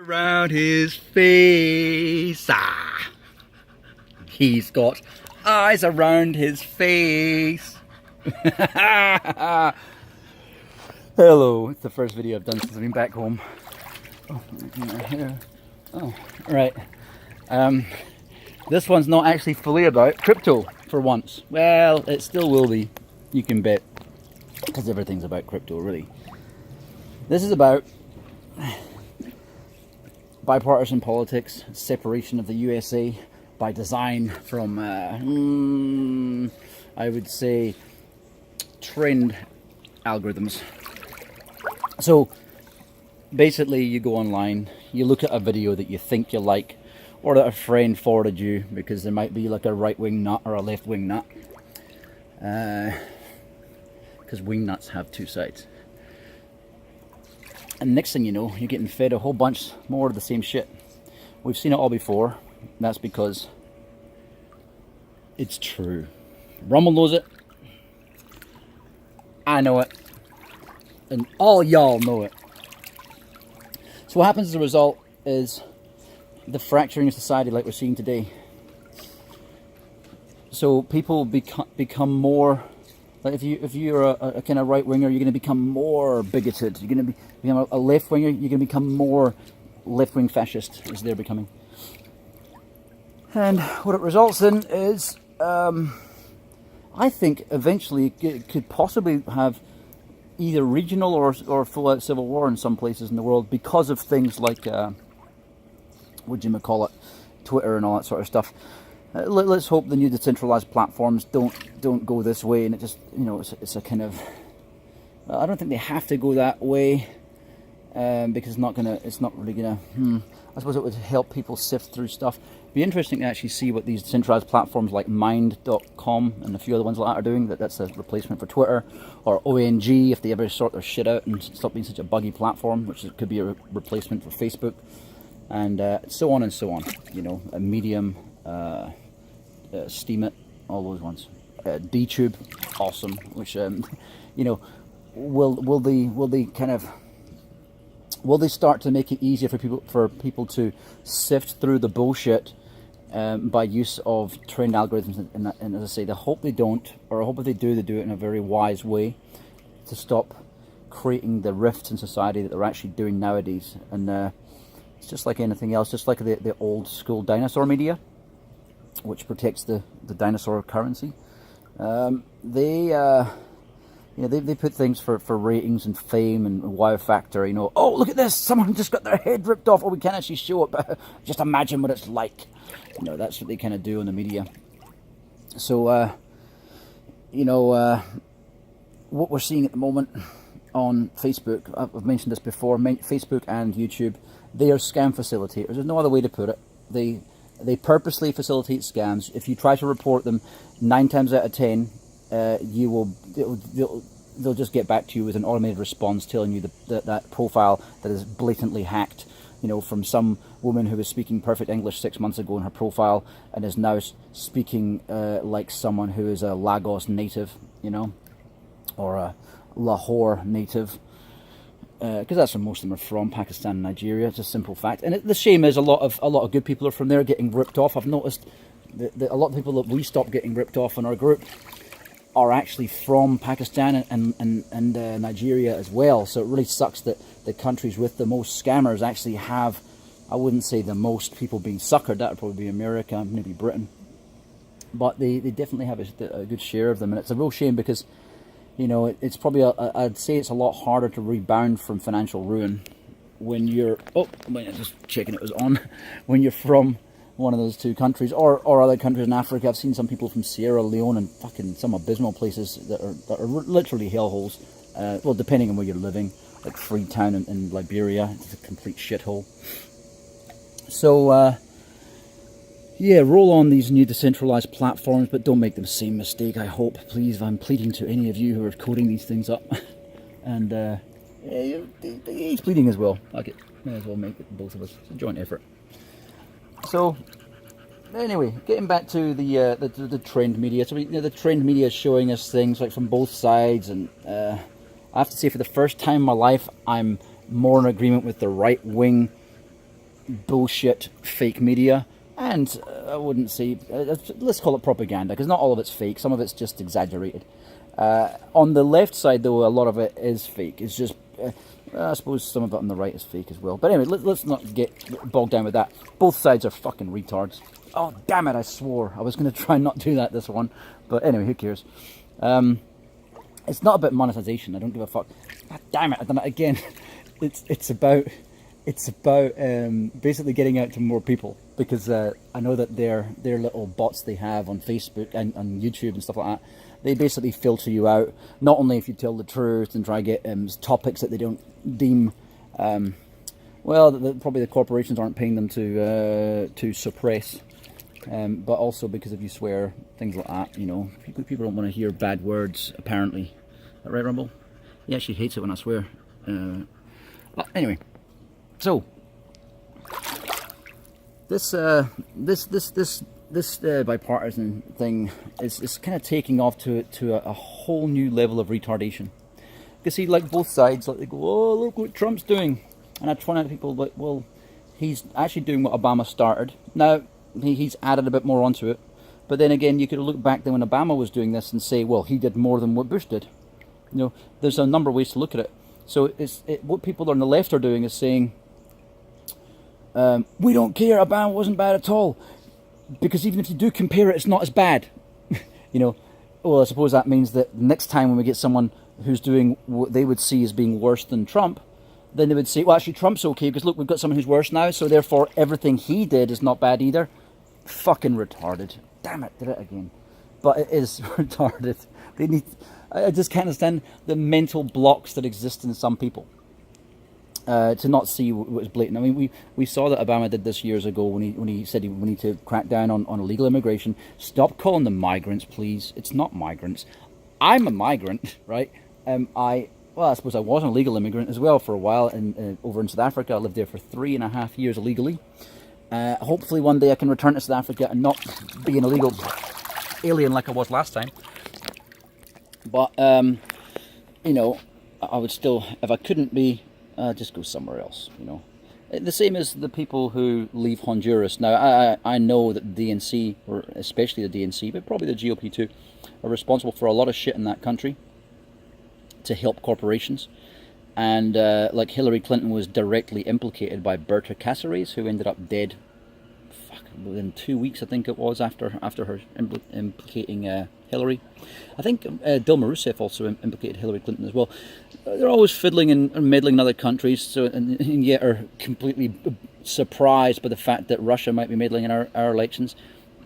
Around his face, he's got eyes around his face. Hello, it's the first video I've done since I've been back home. Oh, right. This one's not actually fully about crypto for once. Well, it still will be, you can bet, because everything's about crypto, really. This is about bipartisan politics, separation of the USA by design from, I would say, trend algorithms. So, basically, you go online, you look at a video that you think you like, or that a friend forwarded you, because there might be like a right-wing nut or a left-wing nut. Because wing nuts have two sides. And next thing you know, you're getting fed a whole bunch more of the same shit. We've seen it all before. That's because it's true. Rumble knows it. I know it. And all y'all know it. So what happens as a result is the fracturing of society like we're seeing today. So people become more... Like if you're a kind of right winger, you're going to become more bigoted. You're going to become a left winger. You're going to become more left wing fascist, as they're becoming. And what it results in is, I think eventually it could possibly have either regional or full out civil war in some places in the world because of things like Twitter and all that sort of stuff. Let's hope the new decentralized platforms don't go this way, and it just, you know, it's a kind of, I don't think they have to go that way, because it's not really gonna. I suppose it would help people sift through stuff. It'd be interesting to actually see what these decentralized platforms like Mind.com and a few other ones like that are doing. That's a replacement for Twitter, or ONG if they ever sort their shit out and stop being such a buggy platform, which could be a replacement for Facebook, and so on and so on. You know, a Medium. Steemit, all those ones. D.Tube, awesome. Which you know, will they start to make it easier for people to sift through the bullshit by use of trend algorithms? And as I say, I hope they don't, or I hope if they do it in a very wise way to stop creating the rifts in society that they're actually doing nowadays. And it's just like anything else, just like the old school dinosaur media, which protects the dinosaur currency. They put things for ratings and fame and wow factor. You know, oh, look at this, someone just got their head ripped off. Oh, we can't actually show it, but just imagine what it's like. You know, that's what they kind of do in the media. So, you know, what we're seeing at the moment on Facebook, I've mentioned this before, Facebook and YouTube, they are scam facilitators. There's no other way to put it. They purposely facilitate scams. If you try to report them, 9 times out of 10, they'll just get back to you with an automated response telling you that profile that is blatantly hacked. You know, from some woman who was speaking perfect English 6 months ago in her profile and is now speaking like someone who is a Lagos native, you know, or a Lahore native. Because that's where most of them are from, Pakistan and Nigeria. It's a simple fact. And the shame is a lot of good people are from there getting ripped off. I've noticed that a lot of people that we stopped getting ripped off in our group are actually from Pakistan and Nigeria as well. So it really sucks that the countries with the most scammers actually have, I wouldn't say the most people being suckered. That would probably be America, maybe Britain. But they definitely have a good share of them. And it's a real shame because, you know, it's probably, I'd say it's a lot harder to rebound from financial ruin when you're, just checking it was on, when you're from one of those two countries, or other countries in Africa. I've seen some people from Sierra Leone and fucking some abysmal places that are literally hellholes. Well, depending on where you're living, like Freetown in Liberia, it's a complete shithole. So, yeah, roll on these new decentralized platforms, but don't make the same mistake, I hope. Please, I'm pleading to any of you who are coding these things up. And he's pleading as well. Okay, may as well make it both of us. It's a joint effort. So, anyway, getting back to the trend media. So, you know, the trend media is showing us things like from both sides, and I have to say, for the first time in my life, I'm more in agreement with the right-wing bullshit fake media, and I wouldn't say, let's call it propaganda, because not all of it's fake, some of it's just exaggerated. On the left side, though, a lot of it is fake. It's just, I suppose some of it on the right is fake as well. But anyway, let's not get bogged down with that. Both sides are fucking retards. Oh, damn it, I swore. I was going to try and not do that this one. But anyway, who cares? It's not about monetization. I don't give a fuck. God damn it, I've done it again. It's about basically getting out to more people, because I know that their little bots they have on Facebook and on YouTube and stuff like that, they basically filter you out, not only if you tell the truth and try to get topics that they don't deem, probably the corporations aren't paying them to suppress, but also because if you swear, things like that, you know, people don't want to hear bad words, apparently. Is that right, Rumble? He actually hates it when I swear. But anyway, so this bipartisan thing is kind of taking off to a whole new level of retardation. You see, like both sides, like they go, "Oh, look what Trump's doing," and I point out to people like, well, he's actually doing what Obama started. Now he's added a bit more onto it, but then again, you could look back then when Obama was doing this and say, well, he did more than what Bush did. You know, there's a number of ways to look at it. So what people on the left are doing is saying, we don't care, Obama wasn't bad at all, because even if you do compare it, it's not as bad. You know, well, I suppose that means that next time when we get someone who's doing what they would see as being worse than Trump, then they would say, well, actually Trump's okay, because look, we've got someone who's worse now, so therefore everything he did is not bad either. Fucking retarded. Damn it, did it again. But it is retarded. I just can't understand the mental blocks that exist in some people to not see what was blatant. I mean, we saw that Obama did this years ago when he said we need to crack down on illegal immigration. Stop calling them migrants, please. It's not migrants. I'm a migrant, right? I suppose I was an illegal immigrant as well for a while over in South Africa. I lived there for 3.5 years illegally. Hopefully one day I can return to South Africa and not be an illegal alien like I was last time. But, you know, I would still, if I couldn't be, just go somewhere else, you know. The same as the people who leave Honduras. Now, I know that the DNC, or especially the DNC, but probably the GOP too, are responsible for a lot of shit in that country to help corporations. And, like Hillary Clinton was directly implicated by Berta Cáceres, who ended up dead within 2 weeks, I think it was, after her implicating Hillary. I think Dilma Rousseff also implicated Hillary Clinton as well. They're always fiddling and meddling in other countries, so and yet are completely surprised by the fact that Russia might be meddling in our elections,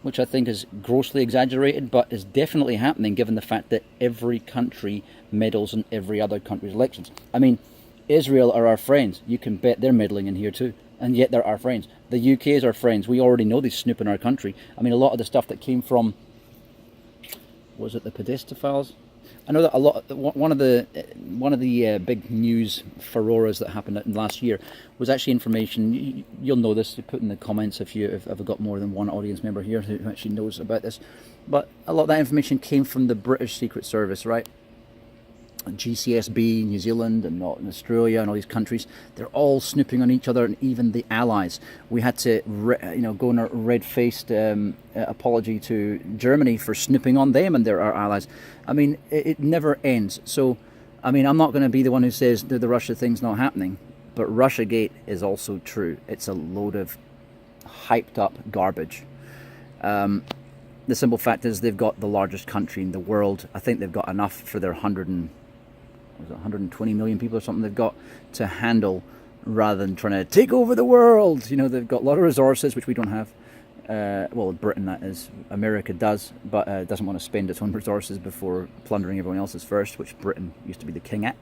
which I think is grossly exaggerated, but is definitely happening given the fact that every country meddles in every other country's elections. I mean, Israel are our friends. You can bet they're meddling in here too. And yet they're our friends. The UK is our friends. We already know they snoop in our country. I mean, a lot of the stuff that came from, was it the Podesta files? I know that one of the big news furoras that happened last year was actually information. You'll know this. Put in the comments if I've got more than one audience member here who actually knows about this. But a lot of that information came from the British Secret Service, right? GCSB, New Zealand and Australia and all these countries, they're all snooping on each other, and even the allies. We had to go on a red-faced apology to Germany for snooping on them, and they're our allies. I mean, it never ends. So, I mean, I'm not going to be the one who says the Russia thing's not happening, but Russiagate is also true. It's a load of hyped up garbage. The simple fact is they've got the largest country in the world. I think they've got enough for their 120 million people or something they've got to handle, rather than trying to take over the world. You know, they've got a lot of resources which we don't have. Well, Britain, that is. America does, but doesn't want to spend its own resources before plundering everyone else's first, which Britain used to be the king at.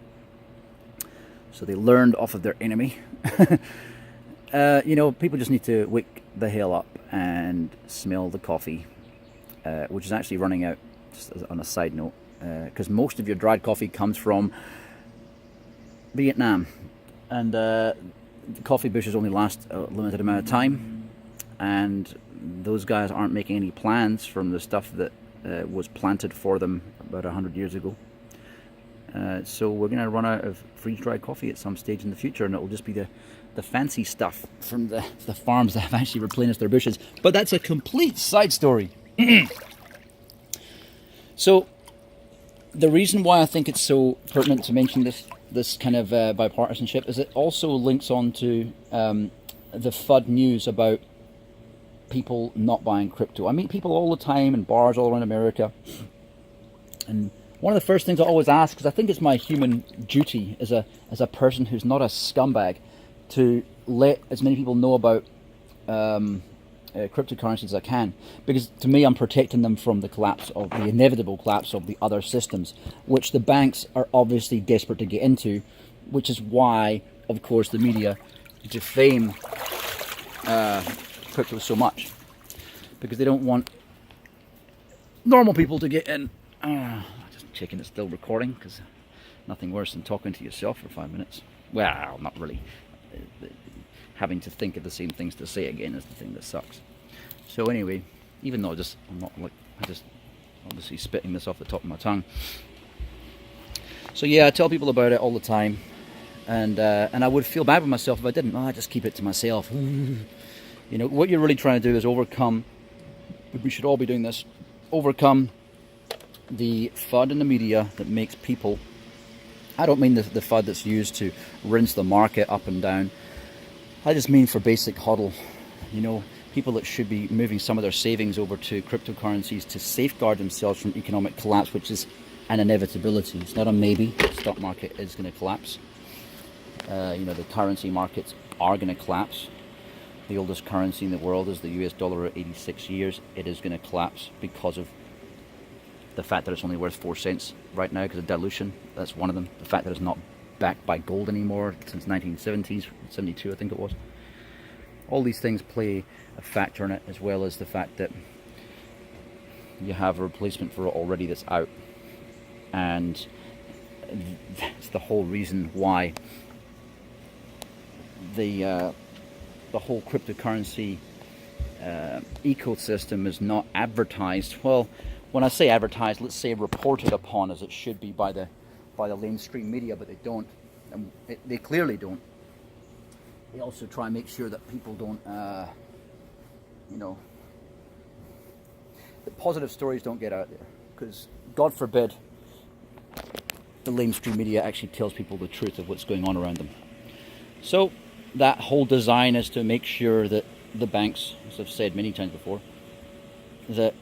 So they learned off of their enemy. You know, people just need to wake the hell up and smell the coffee, which is actually running out, just on a side note. Because most of your dried coffee comes from Vietnam, and the coffee bushes only last a limited amount of time, and those guys aren't making any plans from the stuff that was planted for them about 100 years ago. So we're going to run out of freeze-dried coffee at some stage in the future, and it will just be the the fancy stuff from the farms that have actually replenished their bushes. But that's a complete side story. So the reason why I think it's so pertinent to mention this kind of bipartisanship is it also links on to the FUD news about people not buying crypto. I meet people all the time in bars all around America, and one of the first things I always ask, because I think it's my human duty as a person who's not a scumbag, to let as many people know about cryptocurrencies as I can, because to me I'm protecting them from the collapse of the inevitable collapse of the other systems, which the banks are obviously desperate to get into, which is why, of course, the media defame crypto so much, because they don't want normal people to get in. Just checking it's still recording, because nothing worse than talking to yourself for 5 minutes. Well, not really. Having to think of the same things to say again is the thing that sucks. So anyway, even though I just obviously spitting this off the top of my tongue. So yeah, I tell people about it all the time, and I would feel bad with myself if I didn't. I just keep it to myself. You know, what you're really trying to do is overcome, we should all be doing this, overcome the FUD in the media that makes people, I don't mean the FUD that's used to rinse the market up and down, I just mean for basic hodl, you know, people that should be moving some of their savings over to cryptocurrencies to safeguard themselves from economic collapse, which is an inevitability. It's not a maybe. The stock market is going to collapse. You know, the currency markets are going to collapse. The oldest currency in the world is the US dollar at 86 years. It is going to collapse because of the fact that it's only worth 4 cents right now because of dilution. That's one of them. The fact that it's not backed by gold anymore since 1970s, 72 I think it was. All these things play a factor in it, as well as the fact that you have a replacement for it already that's out. And that's the whole reason why the whole cryptocurrency ecosystem is not advertised. Well, when I say advertised, let's say reported upon as it should be by the mainstream media, but they don't, and they clearly don't. They also try and make sure that people don't, you know, the positive stories don't get out there, because God forbid the mainstream media actually tells people the truth of what's going on around them. So that whole design is to make sure that the banks, as I've said many times before, that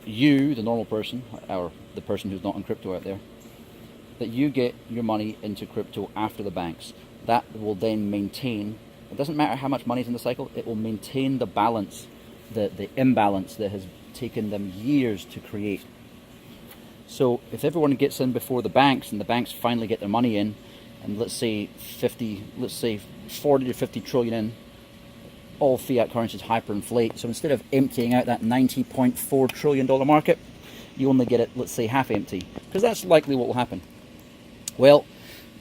you, the normal person, or the person who's not in crypto out there, that you get your money into crypto after the banks. That will then maintain, it doesn't matter how much money is in the cycle, it will maintain the balance, the imbalance that has taken them years to create. So if everyone gets in before the banks, and the banks finally get their money in, and let's say 40 to 50 trillion in, all fiat currencies hyperinflate. So instead of emptying out that $90.4 trillion market, you only get it, let's say, half empty, because that's likely what will happen. Well,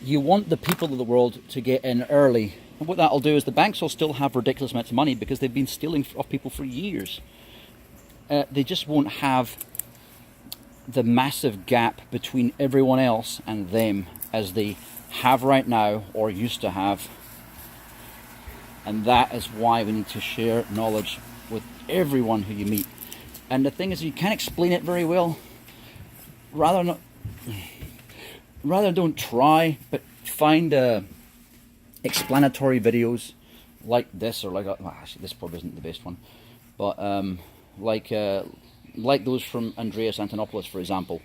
you want the people of the world to get in early, and what that'll do is the banks will still have ridiculous amounts of money because they've been stealing off people for years. They just won't have the massive gap between everyone else and them as they have right now or used to have. And that is why we need to share knowledge with everyone who you meet. And the thing is, you can't explain it very well. Rather don't try, but find explanatory videos like this, or like, well, actually this probably isn't the best one, but like those from Andreas Antonopoulos, for example.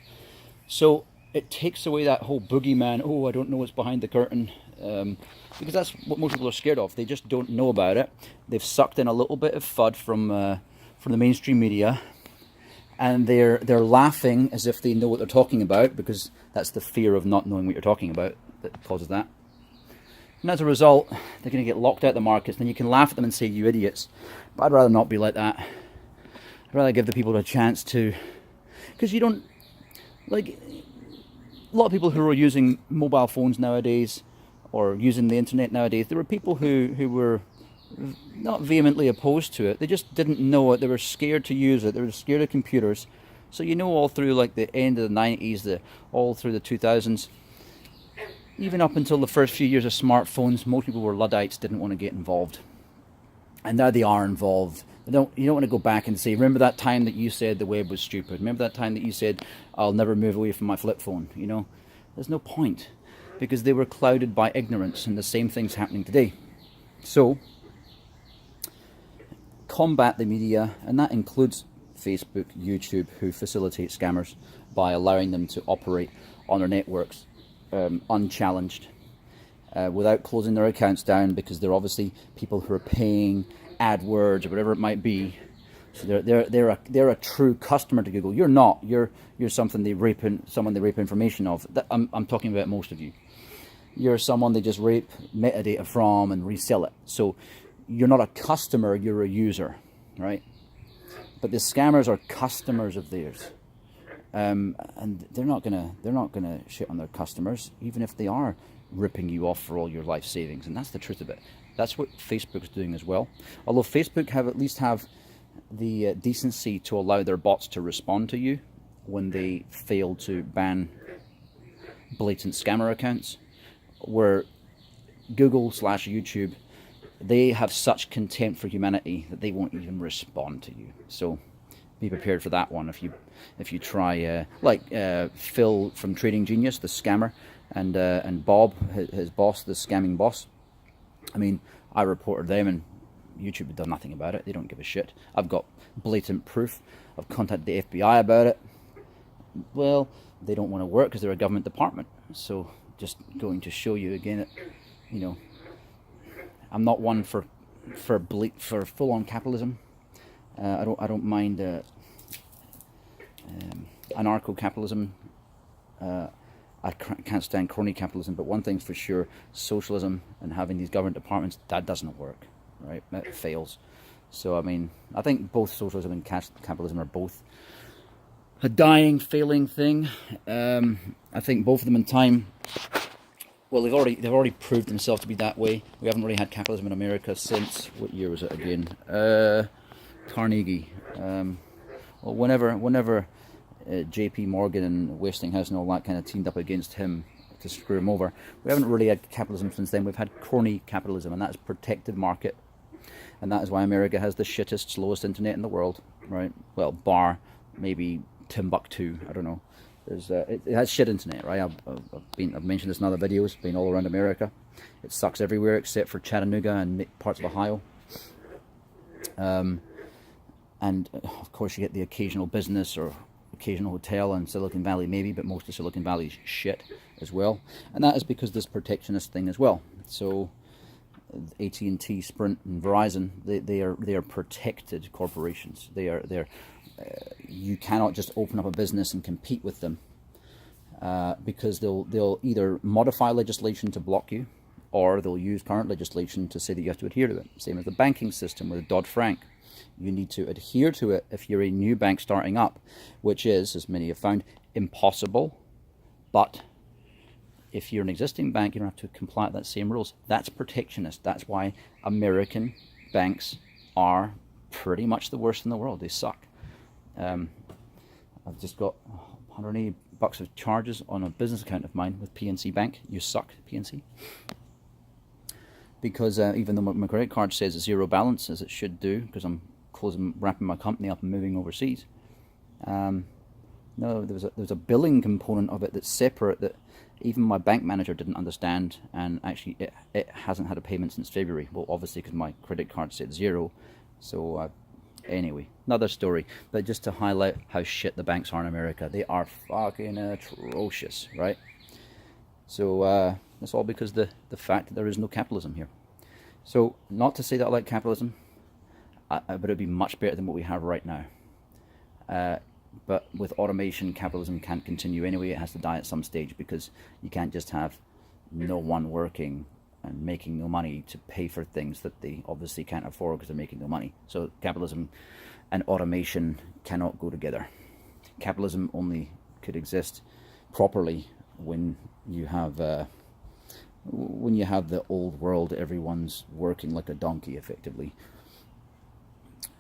So it takes away that whole boogeyman, oh, I don't know what's behind the curtain, because that's what most people are scared of. They just don't know about it. They've sucked in a little bit of FUD from the mainstream media, and they're laughing as if they know what they're talking about, because that's the fear of not knowing what you're talking about that causes that. And as a result, they're going to get locked out of the markets. Then you can laugh at them and say, you idiots. But I'd rather not be like that. I'd rather give the people a chance to... Because you don't... Like, a lot of people who are using mobile phones nowadays, or using the internet nowadays, there were people who were not vehemently opposed to it. They just didn't know it. They were scared to use it. They were scared of computers. So you know, all through like the end of the 90s, all through the 2000s, even up until the first few years of smartphones, most people were Luddites, didn't want to get involved. And now they are involved. You don't want to go back and say, remember that time that you said the web was stupid? Remember that time that you said, I'll never move away from my flip phone? You know, there's no point, because they were clouded by ignorance, and the same thing's happening today. So, combat the media, and that includes Facebook, YouTube, who facilitate scammers by allowing them to operate on their networks unchallenged, without closing their accounts down, because they're obviously people who are paying AdWords or whatever it might be. So they're a true customer to Google. You're not. You're someone they rape information of. I'm talking about most of you. You're someone they just rape metadata from and resell it. So you're not a customer. You're a user, right? But the scammers are customers of theirs, and they're not gonna shit on their customers, even if they are ripping you off for all your life savings. And that's the truth of it. That's what Facebook's doing as well. Although Facebook at least have the decency to allow their bots to respond to you when they fail to ban blatant scammer accounts, where Google/YouTube, they have such contempt for humanity that they won't even respond to you. So be prepared for that one if you try Phil from Trading Genius, the scammer, and Bob, his boss, the scamming boss. I mean, I reported them and YouTube had done nothing about it. They don't give a shit. I've got blatant proof. I've contacted the FBI about it. Well, they don't want to work because they're a government department. So just going to show you again that, you know, I'm not one for full-on capitalism. I don't mind anarcho-capitalism. I can't stand crony capitalism, but one thing's for sure, socialism and having these government departments, that doesn't work, right? That fails. So, I mean, I think both socialism and capitalism are both a dying, failing thing. I think both of them in time, well, they've already proved themselves to be that way. We haven't really had capitalism in America since, what year was it again? Carnegie. Well, whenever J.P. Morgan and Westinghouse and all that kind of teamed up against him to screw him over. We haven't really had capitalism since then. We've had crony capitalism, and that's protected market. And that is why America has the shittest, slowest internet in the world, right? Well, bar maybe Timbuktu, I don't know. It has shit internet, right? I've mentioned this in other videos, been all around America. It sucks everywhere except for Chattanooga and parts of Ohio. And of course you get the occasional business or occasional hotel in Silicon Valley maybe, but most of Silicon Valley is shit as well. And that is because this protectionist thing as well. So AT&T, Sprint and Verizon, they are protected corporations. They're you cannot just open up a business and compete with them, because they'll either modify legislation to block you, or they'll use current legislation to say that you have to adhere to it. Same as the banking system with Dodd-Frank. You need to adhere to it if you're a new bank starting up, which is, as many have found, impossible. But if you're an existing bank, you don't have to comply with that same rules. That's protectionist. That's why American banks are pretty much the worst in the world. They suck. I've just got $180 of charges on a business account of mine with PNC Bank. You suck, PNC. Because even though my credit card says zero balance, as it should do, because I'm wrapping my company up and moving overseas. No, there was a billing component of it that's separate that even my bank manager didn't understand, and actually it hasn't had a payment since February. Well, obviously because my credit card said zero. So anyway, another story. But just to highlight how shit the banks are in America, they are fucking atrocious, right? So that's all because the fact that there is no capitalism here. So not to say that I like capitalism, but it'd be much better than what we have right now. But with automation, capitalism can't continue anyway. It has to die at some stage, because you can't just have no one working and making no money to pay for things that they obviously can't afford because they're making no money. So capitalism and automation cannot go together. Capitalism only could exist properly when you have the old world. Everyone's working like a donkey, effectively.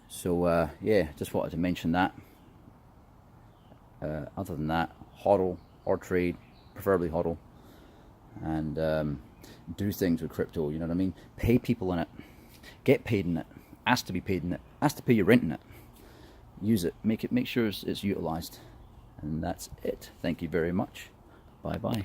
So yeah, just wanted to mention that. Other than that, hodl or trade, preferably hodl. and do things with crypto. You know what I mean? Pay people in it, get paid in it, ask to be paid in it, ask to pay your rent in it. Use it, make sure it's utilized, and that's it. Thank you very much. Bye bye.